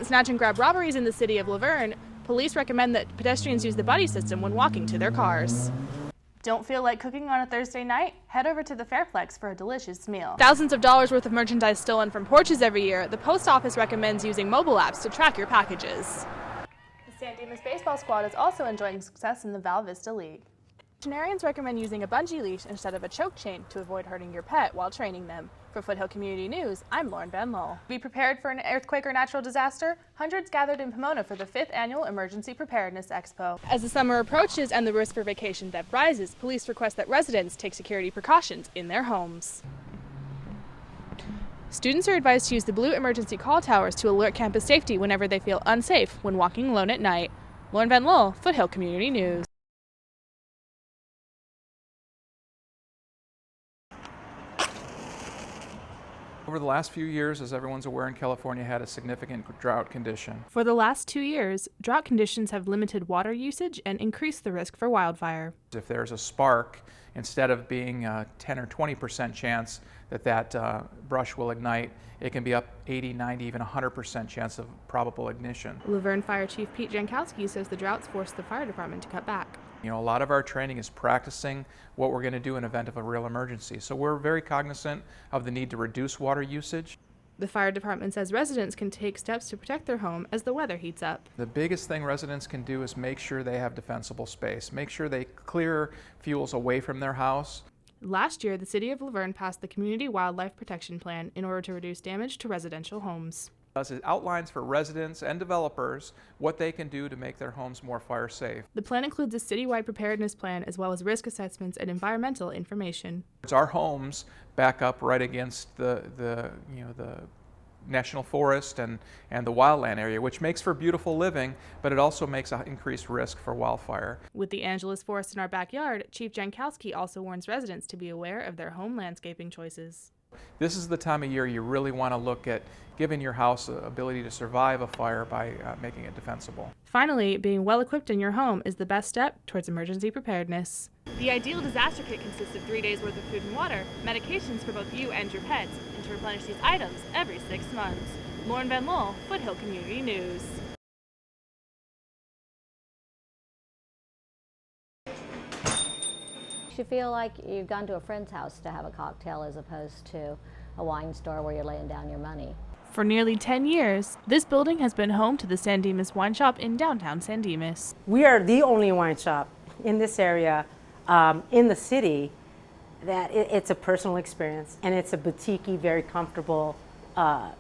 Snatch and grab robberies in the city of La Verne, police recommend that pedestrians use the buddy system when walking to their cars. Don't feel like cooking on a Thursday night? Head over to the Fairflex for a delicious meal. Thousands of dollars worth of merchandise stolen from porches every year, the post office recommends using mobile apps to track your packages. The San Dimas baseball squad is also enjoying success in the Val Vista League. Veterinarians recommend using a bungee leash instead of a choke chain to avoid hurting your pet while training them. For Foothill Community News, I'm Lauren Van Lowell. Be prepared for an earthquake or natural disaster? Hundreds gathered in Pomona for the 5th Annual Emergency Preparedness Expo. As the summer approaches and the risk for vacation debt rises, police request that residents take security precautions in their homes. Students are advised to use the blue emergency call towers to alert campus safety whenever they feel unsafe when walking alone at night. Lauren Van Lowell, Foothill Community News. Over the last few years, as everyone's aware, in California had a significant drought condition. For the last 2 years, drought conditions have limited water usage and increased the risk for wildfire. If there's a spark, instead of being a 10 or 20% chance that brush will ignite, it can be up 80, 90, even 100% chance of probable ignition. La Verne Fire Chief Pete Jankowski says the droughts forced the fire department to cut back. You know, a lot of our training is practicing what we're going to do in event of a real emergency. So we're very cognizant of the need to reduce water usage. The fire department says residents can take steps to protect their home as the weather heats up. The biggest thing residents can do is make sure they have defensible space. Make sure they clear fuels away from their house. Last year, the city of La Verne passed the Community Wildlife Protection Plan in order to reduce damage to residential homes. It outlines for residents and developers what they can do to make their homes more fire safe. The plan includes a citywide preparedness plan as well as risk assessments and environmental information. Our homes back up right against the national forest and the wildland area, which makes for beautiful living, but it also makes an increased risk for wildfire. With the Angeles Forest in our backyard, Chief Jankowski also warns residents to be aware of their home landscaping choices. This is the time of year you really want to look at giving your house the ability to survive a fire by making it defensible. Finally, being well equipped in your home is the best step towards emergency preparedness. The ideal disaster kit consists of 3 days worth of food and water, medications for both you and your pets, and to replenish these items every 6 months. Lauren Van Lowell, Foothill Community News. You feel like you've gone to a friend's house to have a cocktail as opposed to a wine store where you're laying down your money. For nearly 10 years, this building has been home to the San Dimas Wine Shop in downtown San Dimas. We are the only wine shop in this area, in the city, that it's a personal experience, and it's a boutique-y, very comfortable,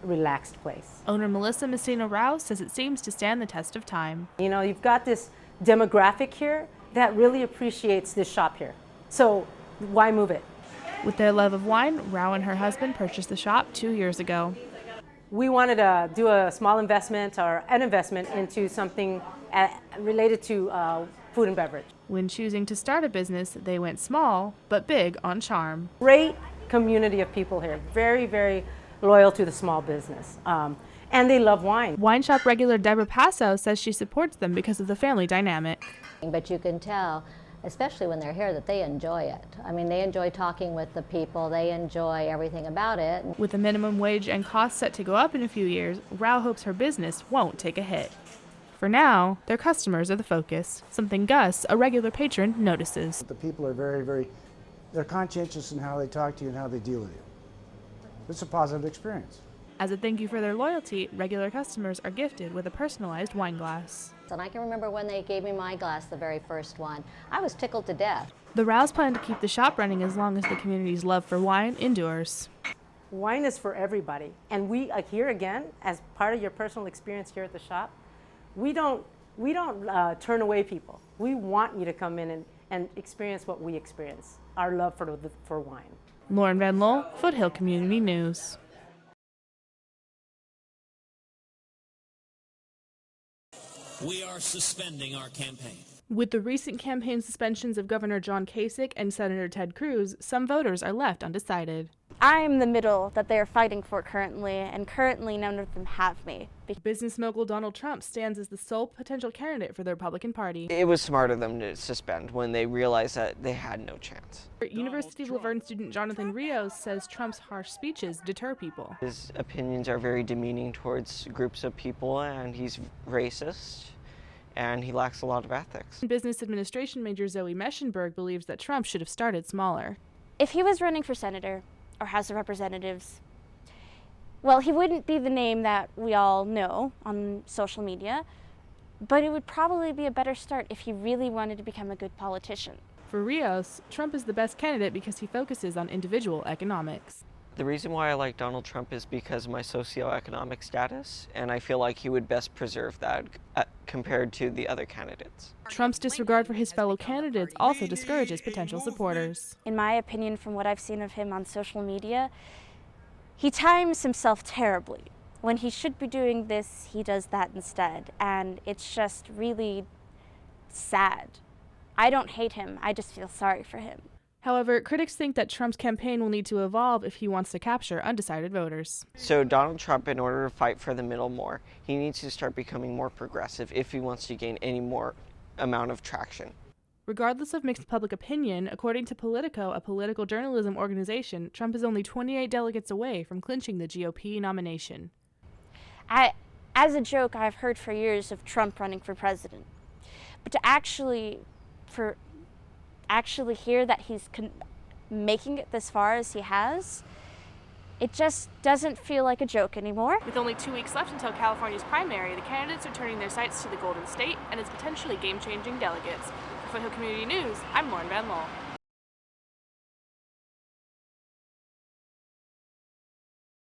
relaxed place. Owner Melissa Messina-Rouse says it seems to stand the test of time. You know, you've got this demographic here that really appreciates this shop here. So why move it? With their love of wine, Rao and her husband purchased the shop 2 years ago. We wanted to do a small investment or an investment into something related to food and beverage. When choosing to start a business, they went small but big on charm. Great community of people here, very, very loyal to the small business. And they love wine. Wine shop regular Deborah Passo says she supports them because of the family dynamic. But you can tell, especially when they're here, that they enjoy it. I mean, they enjoy talking with the people, they enjoy everything about it. With the minimum wage and costs set to go up in a few years, Rao hopes her business won't take a hit. For now, their customers are the focus, something Gus, a regular patron, notices. The people are they're conscientious in how they talk to you and how they deal with you. It's a positive experience. As a thank you for their loyalty, regular customers are gifted with a personalized wine glass. And I can remember when they gave me my glass, the very first one. I was tickled to death. The Raos plan to keep the shop running as long as the community's love for wine endures. Wine is for everybody. And we, here again, as part of your personal experience here at the shop, we don't turn away people. We want you to come in and experience what we experience, our love for wine. Lauren Van Lowell, Foothill Community News. We are suspending our campaign. With the recent campaign suspensions of Governor John Kasich and Senator Ted Cruz, some voters are left undecided. I'm the middle that they are fighting for currently, and currently none of them have me. Business mogul Donald Trump stands as the sole potential candidate for the Republican Party. It was smart of them to suspend when they realized that they had no chance. University of La Verne student Jonathan Rios says Trump's harsh speeches deter people. His opinions are very demeaning towards groups of people, and he's racist, and he lacks a lot of ethics. Business administration major Zoe Meschenberg believes that Trump should have started smaller. If he was running for senator or House of Representatives, well, he wouldn't be the name that we all know on social media, but it would probably be a better start if he really wanted to become a good politician. For Rios, Trump is the best candidate because he focuses on individual economics. The reason why I like Donald Trump is because of my socioeconomic status, and I feel like he would best preserve that compared to the other candidates. Trump's disregard for his fellow candidates also discourages potential supporters. In my opinion, from what I've seen of him on social media, he times himself terribly. When he should be doing this, he does that instead, and it's just really sad. I don't hate him, I just feel sorry for him. However, critics think that Trump's campaign will need to evolve if he wants to capture undecided voters. So Donald Trump, in order to fight for the middle more, he needs to start becoming more progressive if he wants to gain any more amount of traction. Regardless of mixed public opinion, according to Politico, a political journalism organization, Trump is only 28 delegates away from clinching the GOP nomination. As a joke, I've heard for years of Trump running for president. But to actually hear that he's making it this far as he has, it just doesn't feel like a joke anymore. With only 2 weeks left until California's primary, the candidates are turning their sights to the Golden State and its potentially game-changing delegates. For Foothill Community News, I'm Lauren Van Lol.